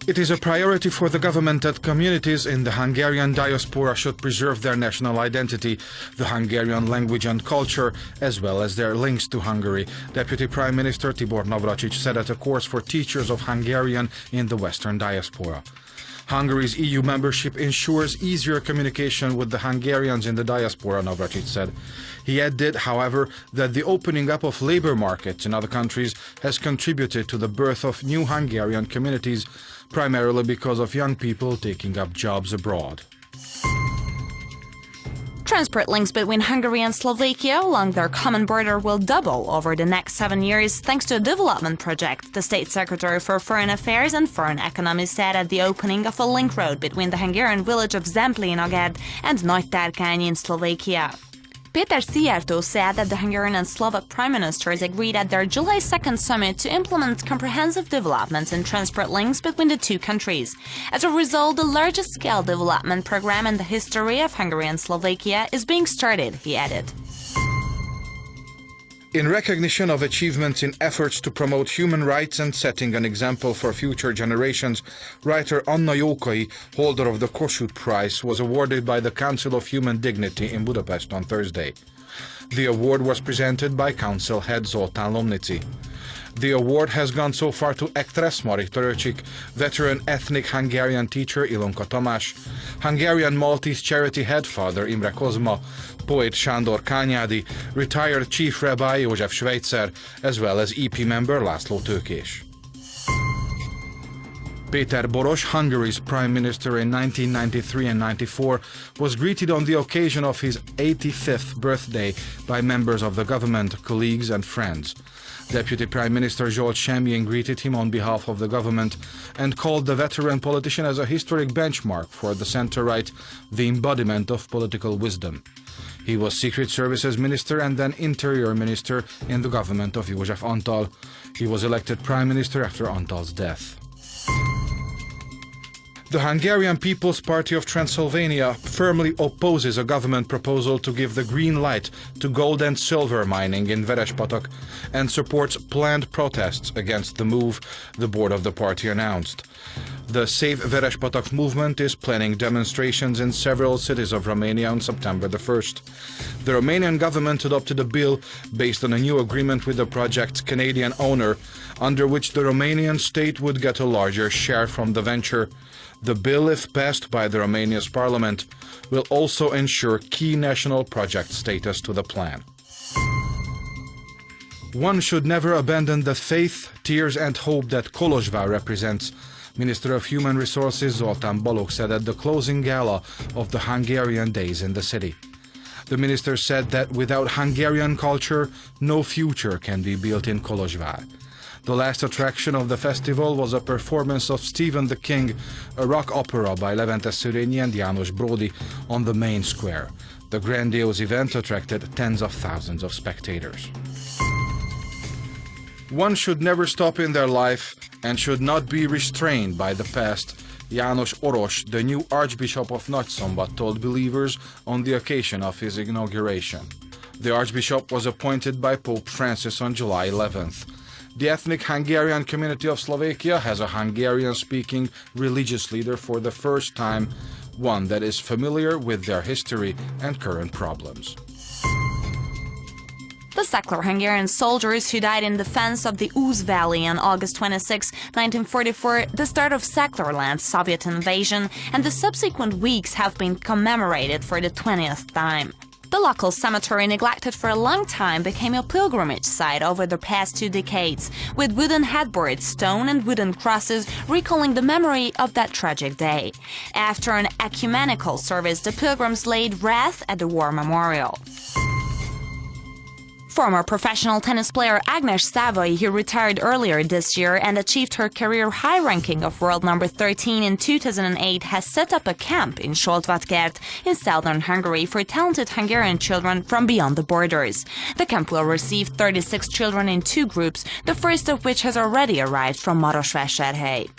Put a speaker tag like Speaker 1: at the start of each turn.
Speaker 1: It is a priority for the government that communities in the Hungarian diaspora should preserve their national identity, the Hungarian language and culture, as well as their links to Hungary, Deputy Prime Minister Tibor Navracsics said at a course for teachers of Hungarian in the Western diaspora. Hungary's EU membership ensures easier communication with the Hungarians in the diaspora, Navracsics said. He added, however, that the opening up of labour markets in other countries has contributed to the birth of new Hungarian communities, primarily because of young people taking up jobs abroad.
Speaker 2: Transport links between Hungary and Slovakia along their common border will double over the next 7 years thanks to a development project, the State Secretary for Foreign Affairs and Foreign Economy said at the opening of a link road between the Hungarian village of Zemplén-Aged and Nagytárkány in Slovakia. Péter Szijjártó said that the Hungarian and Slovak prime ministers agreed at their July 2nd summit to implement comprehensive developments in transport links between the two countries. As a result, the largest-scale development program in the history of Hungary and Slovakia is being started, he added.
Speaker 1: In recognition of achievements in efforts to promote human rights and setting an example for future generations, writer Anna Jókai, holder of the Kossuth Prize, was awarded by the Council of Human Dignity in Budapest on Thursday. The award was presented by Council head Zoltán Lomnici. The award has gone so far to actress Mari Töröcsik, veteran ethnic Hungarian teacher Ilonka Tamás, Hungarian Maltese charity head Father Imre Kozma, poet Sándor Kányádi, retired chief rabbi József Schweitzer, as well as EP member László Tőkés. Péter Boros, Hungary's prime minister in 1993 and 94, was greeted on the occasion of his 85th birthday by members of the government, colleagues and friends. Deputy Prime Minister Zsolt Semjén greeted him on behalf of the government and called the veteran politician as a historic benchmark for the centre-right, the embodiment of political wisdom. He was Secret Services Minister and then Interior Minister in the government of József Antal. He was elected Prime Minister after Antal's death. The Hungarian People's Party of Transylvania firmly opposes a government proposal to give the green light to gold and silver mining in Verespatak and supports planned protests against the move, the board of the party announced. The Save Verespatak movement is planning demonstrations in several cities of Romania on September the 1st. The Romanian government adopted a bill based on a new agreement with the project's Canadian owner, under which the Romanian state would get a larger share from the venture. The bill, if passed by the Romania's parliament, will also ensure key national project status to the plan. One should never abandon the faith, tears and hope that Kolozsvár represents, Minister of Human Resources Zoltán Balogh said at the closing gala of the Hungarian Days in the city. The minister said that without Hungarian culture, no future can be built in Kolozsvár. The last attraction of the festival was a performance of Stephen the King, a rock opera by Levente Szörényi and János Bródy, on the main square. The grandiose event attracted tens of thousands of spectators. One should never stop in their life and should not be restrained by the past, János Oros, the new Archbishop of Nagyszombat, told believers on the occasion of his inauguration. The Archbishop was appointed by Pope Francis on July 11th. The ethnic Hungarian community of Slovakia has a Hungarian-speaking religious leader for the first time, one that is familiar with their history and current problems.
Speaker 2: The secular Hungarian soldiers who died in defense of the Ous Valley on August 26, 1944, the start of secular land's Soviet invasion, and the subsequent weeks have been commemorated for the 20th time. The local cemetery, neglected for a long time, became a pilgrimage site over the past 2 decades, with wooden headboards, stone and wooden crosses recalling the memory of that tragic day. After an ecumenical service, the pilgrims laid wreath at the war memorial. Former professional tennis player Agnes Savoy, who retired earlier this year and achieved her career high ranking of world number 13 in 2008, has set up a camp in Soltvatkert in southern Hungary for talented Hungarian children from beyond the borders. The camp will receive 36 children in 2 groups, the first of which has already arrived from Marosvásárhely.